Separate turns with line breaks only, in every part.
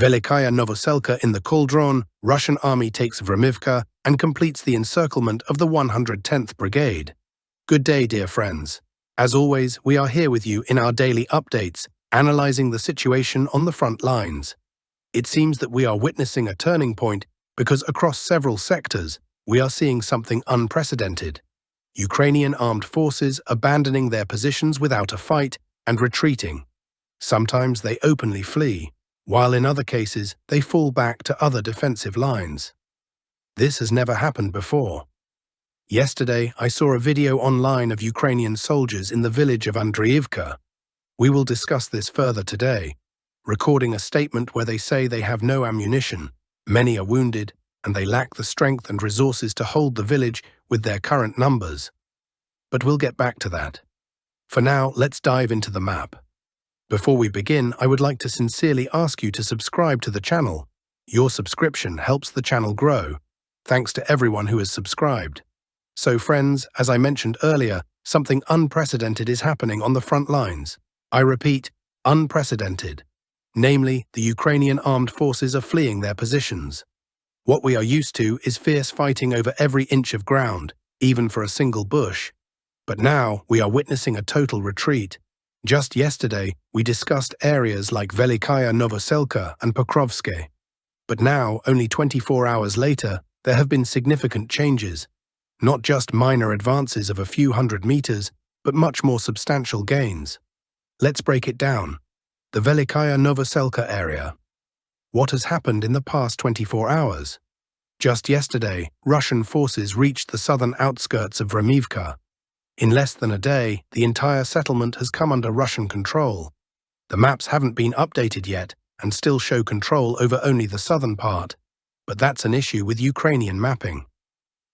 Velyka Novosilka in the Cauldron, Russian army takes Vremivka and completes the encirclement of the 110th Brigade. Good day, dear friends. As always, we are here with you in our daily updates, analyzing the situation on the front lines. It seems that we are witnessing a turning point because across several sectors, we are seeing something unprecedented. Ukrainian armed forces abandoning their positions without a fight and retreating. Sometimes they openly flee, while in other cases they fall back to other defensive lines. This has never happened before. Yesterday, I saw a video online of Ukrainian soldiers in the village of Vremivka. We will discuss this further today, recording a statement where they say they have no ammunition, many are wounded, and they lack the strength and resources to hold the village with their current numbers. But we'll get back to that. For now, let's dive into the map. Before we begin, I would like to sincerely ask you to subscribe to the channel. Your subscription helps the channel grow. Thanks to everyone who has subscribed. So friends, as I mentioned earlier, something unprecedented is happening on the front lines. I repeat, unprecedented. Namely, the Ukrainian armed forces are fleeing their positions. What we are used to is fierce fighting over every inch of ground, even for a single bush. But now we are witnessing a total retreat. Just yesterday, we discussed areas like Velyka Novosilka and Pokrovsk. But now, only 24 hours later, there have been significant changes. Not just minor advances of a few hundred meters, but much more substantial gains. Let's break it down. The Velyka Novosilka area. What has happened in the past 24 hours? Just yesterday, Russian forces reached the southern outskirts of Vremivka. In less than a day, the entire settlement has come under Russian control. The maps haven't been updated yet and still show control over only the southern part, but that's an issue with Ukrainian mapping.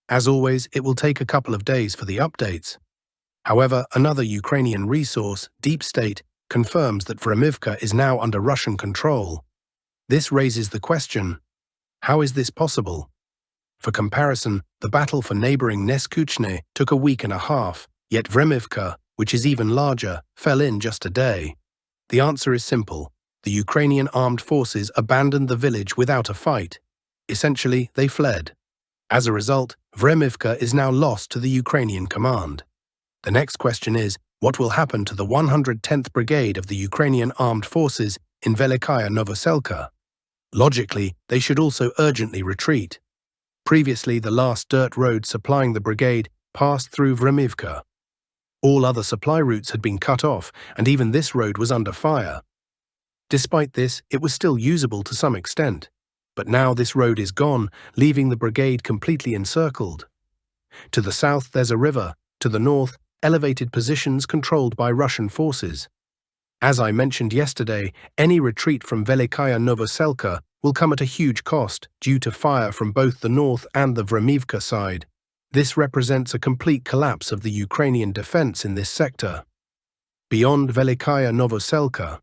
As always, it will take a couple of days for the updates. However, another Ukrainian resource, Deep State, confirms that Vremivka is now under Russian control. This raises the question, how is this possible? For comparison, the battle for neighboring Udachne took a week and a half, yet Vremivka, which is even larger, fell in just a day. The answer is simple. The Ukrainian armed forces abandoned the village without a fight. Essentially, they fled. As a result, Vremivka is now lost to the Ukrainian command. The next question is, what will happen to the 110th Brigade of the Ukrainian armed forces in Velyka Novoselka? Logically, they should also urgently retreat. Previously, the last dirt road supplying the brigade passed through Vremivka. All other supply routes had been cut off, and even this road was under fire. Despite this, it was still usable to some extent. But now this road is gone, leaving the brigade completely encircled. To the south, there's a river. To the north, elevated positions controlled by Russian forces. As I mentioned yesterday, any retreat from Velyka Novoselka will come at a huge cost due to fire from both the north and the Vremivka side. This represents a complete collapse of the Ukrainian defense in this sector. Beyond Velyka Novoselka,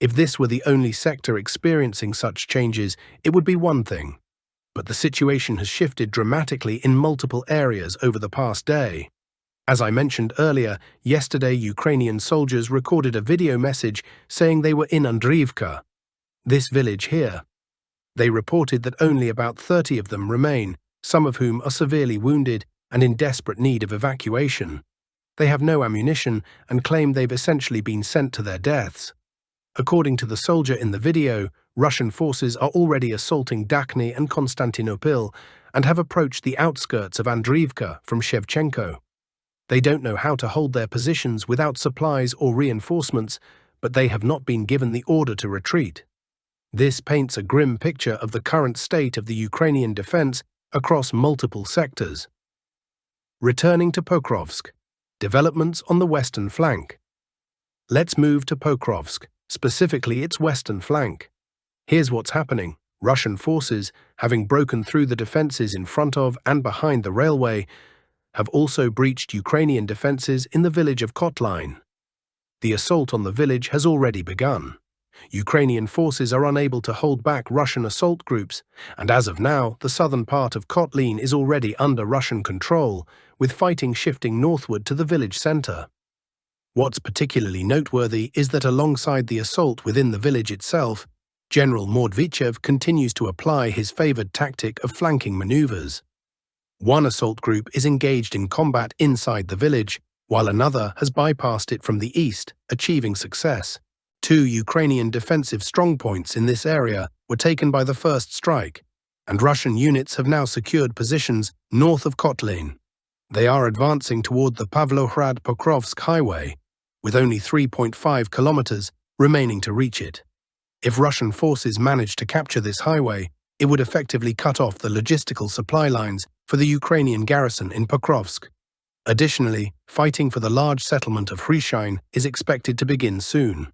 if this were the only sector experiencing such changes, it would be one thing. But the situation has shifted dramatically in multiple areas over the past day. As I mentioned earlier, yesterday Ukrainian soldiers recorded a video message saying they were in Vremivka, this village here. They reported that only about 30 of them remain, some of whom are severely wounded and in desperate need of evacuation. They have no ammunition and claim they've essentially been sent to their deaths. According to the soldier in the video, Russian forces are already assaulting Udachne and Konstantinopel and have approached the outskirts of Vremivka from Shevchenko. They don't know how to hold their positions without supplies or reinforcements, but they have not been given the order to retreat. This paints a grim picture of the current state of the Ukrainian defense across multiple sectors. Returning to Pokrovsk. Developments on the western flank. Let's move to Pokrovsk, specifically its western flank. Here's what's happening. Russian forces, having broken through the defenses in front of and behind the railway, have also breached Ukrainian defenses in the village of Cauldron. The assault on the village has already begun. Ukrainian forces are unable to hold back Russian assault groups, and as of now, the southern part of Cauldron is already under Russian control, with fighting shifting northward to the village center. What's particularly noteworthy is that alongside the assault within the village itself, General Mordvichev continues to apply his favored tactic of flanking maneuvers. One assault group is engaged in combat inside the village, while another has bypassed it from the east, achieving success. 2 Ukrainian defensive strongpoints in this area were taken by the first strike, and Russian units have now secured positions north of Kotlin. They are advancing toward the Pavlohrad-Pokrovsk highway, with only 3.5 kilometers remaining to reach it. If Russian forces manage to capture this highway, it would effectively cut off the logistical supply lines for the Ukrainian garrison in Pokrovsk. Additionally, fighting for the large settlement of Hryshyn is expected to begin soon.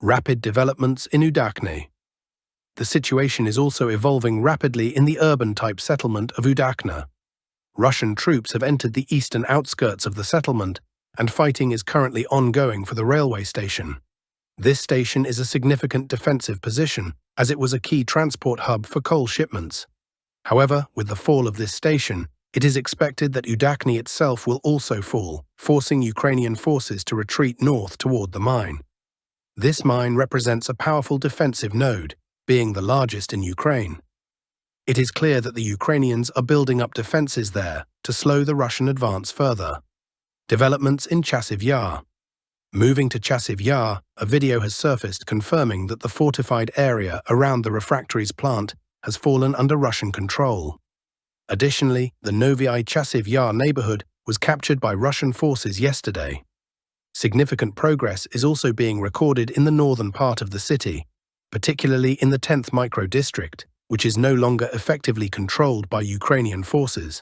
Rapid developments in Udachne. The situation is also evolving rapidly in the urban-type settlement of Udachne. Russian troops have entered the eastern outskirts of the settlement, and fighting is currently ongoing for the railway station. This station is a significant defensive position, as it was a key transport hub for coal shipments. However, with the fall of this station, it is expected that Udachne itself will also fall, forcing Ukrainian forces to retreat north toward the mine. This mine represents a powerful defensive node, being the largest in Ukraine. It is clear that the Ukrainians are building up defenses there to slow the Russian advance further. Developments in Chasiv Yar. Moving to Chasiv Yar, a video has surfaced confirming that the fortified area around the refractories plant has fallen under Russian control. Additionally, the Novyi Chasiv Yar neighborhood was captured by Russian forces yesterday. Significant progress is also being recorded in the northern part of the city, particularly in the 10th micro-district, which is no longer effectively controlled by Ukrainian forces.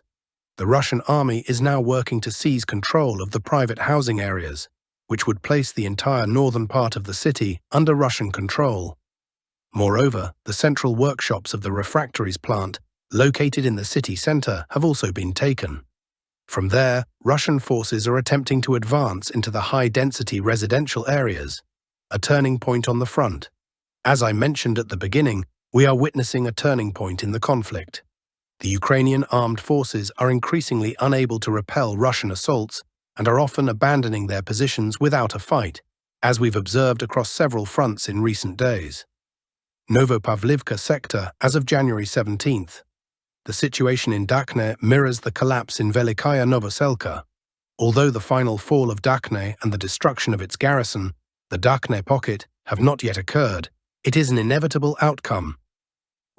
The Russian army is now working to seize control of the private housing areas, which would place the entire northern part of the city under Russian control. Moreover, the central workshops of the refractories plant, located in the city center, have also been taken. From there, Russian forces are attempting to advance into the high-density residential areas, a turning point on the front. As I mentioned at the beginning, we are witnessing a turning point in the conflict. The Ukrainian armed forces are increasingly unable to repel Russian assaults and are often abandoning their positions without a fight, as we've observed across several fronts in recent days. Novopavlivka sector as of January 17th. The situation in Udachne mirrors the collapse in Velyka Novoselka. Although the final fall of Udachne and the destruction of its garrison, the Udachne pocket, have not yet occurred, it is an inevitable outcome.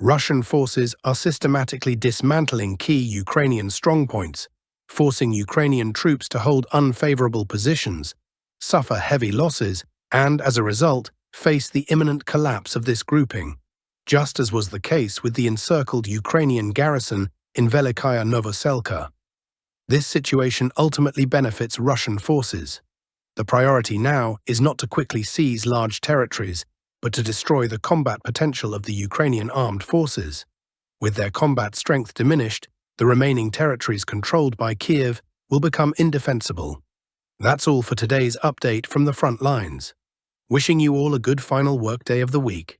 Russian forces are systematically dismantling key Ukrainian strongpoints, forcing Ukrainian troops to hold unfavorable positions, suffer heavy losses, and, as a result, face the imminent collapse of this grouping, just as was the case with the encircled Ukrainian garrison in Velyka Novosilka. This situation ultimately benefits Russian forces. The priority now is not to quickly seize large territories, but to destroy the combat potential of the Ukrainian armed forces. With their combat strength diminished, the remaining territories controlled by Kiev will become indefensible. That's all for today's update from the front lines. Wishing you all a good final workday of the week.